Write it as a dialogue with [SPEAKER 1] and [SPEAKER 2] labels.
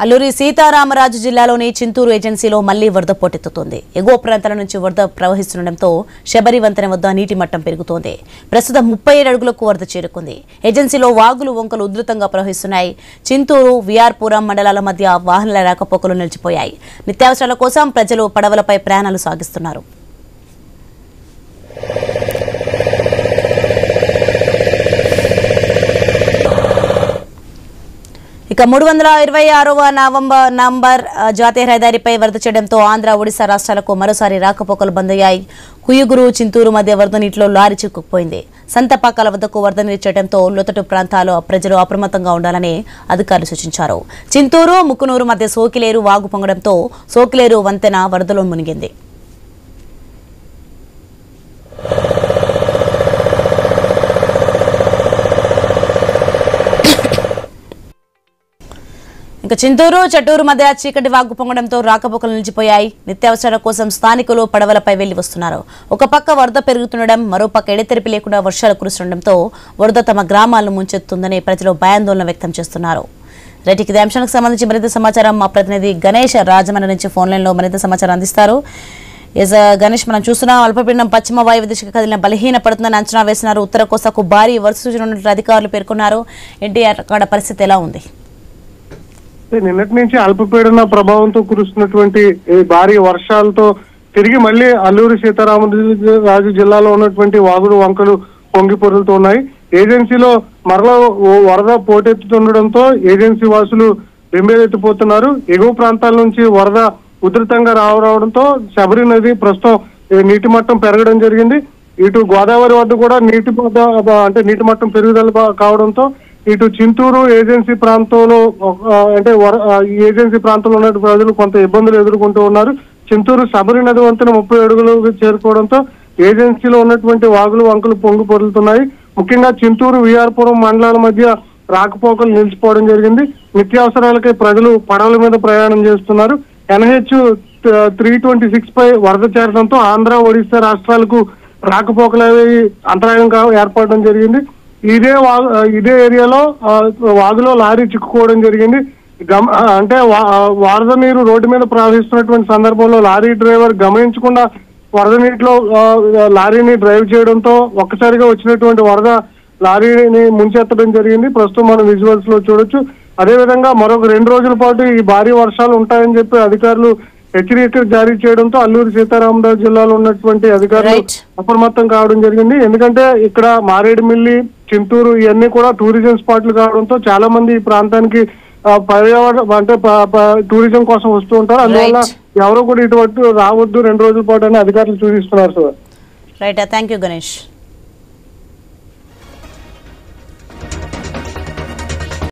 [SPEAKER 1] అల్లూరి సీతారామరాజు జిల్లాలోని చింతూరు ఏజెన్సీలో మళ్లీ వరద పోటెత్తుతోంది. ఎగువ ప్రాంతాల నుంచి వరద ప్రవహిస్తుండటంతో శబరి వంతెన వద్ద నీటి మట్టం పెరుగుతోంది. ప్రస్తుతం 37 అడుగులకు వరద చేరుకుంది. ఏజెన్సీలో వాగులు వంకలు ఉధృతంగా ప్రవహిస్తున్నాయి. చింతూరు, విఆర్పురం మండలాల మధ్య వాహనాల రాకపోకలు నిలిచిపోయాయి. నిత్యావసరాల కోసం ప్రజలు పడవలపై ప్రయాణాలు సాగిస్తున్నారు. ఇక 326వ నంబర్ జాతీయ రహదారిపై వరద చేయడంతో ఆంధ్ర, ఒడిశా రాష్ట్రాలకు మరోసారి రాకపోకలు బంద్ అయ్యాయి. కుయుగురు, చింతూరు మధ్య వరద నీటిలో లారీ చిక్కుకుపోయింది. సంతపాకాల వద్దకు వరద నీరు చేయడంతో లోతట్టు ప్రాంతాల్లో ప్రజలు అప్రమత్తంగా ఉండాలని అధికారులు సూచించారు. చింతూరు, ముక్కునూరు మధ్య సోకిలేరు వాగు పొంగడంతో సోకిలేరు వంతెన వరదలో మునిగింది. ఇక చింతూరు, చట్టూరు మధ్య చీకటి వాగు పొంగడంతో రాకపోకలు నిలిచిపోయాయి. నిత్యావసరాల కోసం స్థానికులు పడవలపై వెళ్లి వస్తున్నారు. ఒక పక్క వరద పెరుగుతుండడం, మరోపక్క ఎడతెరిపి లేకుండా వర్షాలు కురుస్తుండటంతో వరద తమ గ్రామాలను ముంచెత్తుందని ప్రజలు భయాందోళన వ్యక్తం చేస్తున్నారు. రైట్, ఇదే అంశానికి సంబంధించి మరింత సమాచారం మా ప్రతినిధి గణేష్ రాజమండ్రి నుంచి ఫోన్ లైన్ లో మరింత సమాచారం అందిస్తారు. గణేష్, మనం చూస్తున్నాం అల్పపీడనం పశ్చిమ వాయువ్య దిశగా కదిలిన బలహీన పడుతుందని అంచనా వేస్తున్నారు. ఉత్తర కోస్తాకు భారీ వర్ష సూచన ఉన్నట్లు అధికారులు పేర్కొన్నారు. ఎన్టీఆర్ అక్కడ పరిస్థితి ఎలా ఉంది?
[SPEAKER 2] నిన్నటి నుంచి అల్పపీడన ప్రభావంతో కురుస్తున్నటువంటి భారీ వర్షాలతో తిరిగి మళ్లీ అల్లూరి సీతారామరాజు జిల్లాలో ఉన్నటువంటి వాగులు వంకలు పొంగి పొరులుతున్నాయి. ఏజెన్సీలో మరలా వరద పోటెత్తుతుండడంతో ఏజెన్సీ వాసులు బెంబేలెత్తిపోతున్నారు. ఎగువ ప్రాంతాల నుంచి వరద ఉధృతంగా రావడంతో శబరి నది ప్రస్తుతం నీటి మట్టం పెరగడం జరిగింది. ఇటు గోదావరి వద్ద కూడా నీటి మట్టం పెరుగుదల కావడంతో ఇటు చింతూరు ఏజెన్సీ ప్రాంతంలో ఏజెన్సీ ప్రాంతంలో ఉన్న ప్రజలు కొంత ఇబ్బందులు ఎదుర్కొంటూ ఉన్నారు. చింతూరు శబరి నది వంతెన 30 అడుగులు చేరుకోవడంతో ఏజెన్సీలో ఉన్నటువంటి వాగులు వంకలు పొంగి పొరులుతున్నాయి. ముఖ్యంగా చింతూరు, విఆర్పురం మండలాల మధ్య రాకపోకలు నిలిచిపోవడం జరిగింది. నిత్యావసరాలకై ప్రజలు పడవల మీద ప్రయాణం చేస్తున్నారు. NH 326 పై వరద చేరడంతో ఆంధ్ర, ఒడిశా రాష్ట్రాలకు రాకపోకలవి అంతరాయం ఏర్పడడం జరిగింది. ఇదే ఏరియాలో వాగులో లారీ చిక్కుకోవడం జరిగింది. వరద నీరు రోడ్డు మీద ప్రవహిస్తున్నటువంటి సందర్భంలో లారీ డ్రైవర్ గమనించకుండా వరద నీటిలో లారీని డ్రైవ్ చేయడంతో ఒక్కసారిగా వచ్చినటువంటి వరద లారీని ముంచెత్తడం జరిగింది. ప్రస్తుతం మనం విజువల్స్ లో చూడొచ్చు. అదేవిధంగా మరొక 2 రోజుల పాటు ఈ భారీ వర్షాలు ఉంటాయని చెప్పి అధికారులు హెచ్చరిక జారీ చేయడంతో అల్లూరి సీతారామరాజు జిల్లాలో ఉన్నటువంటి అధికారులు అప్రమత్తం కావడం జరిగింది. ఎందుకంటే ఇక్కడ మారేడుమిల్లి, చింతూరు ఇవన్నీ కూడా టూరిజం స్పాట్లు కావడంతో చాలా మంది ఈ ప్రాంతానికి టూరిజం కోసం వస్తూ ఉంటారు. అందువల్ల ఎవరు కూడా ఇటువంటి రావద్దు 2 రోజుల పాటు అని అధికారులు సూచిస్తున్నారు.
[SPEAKER 1] Right, thank you Ganesh.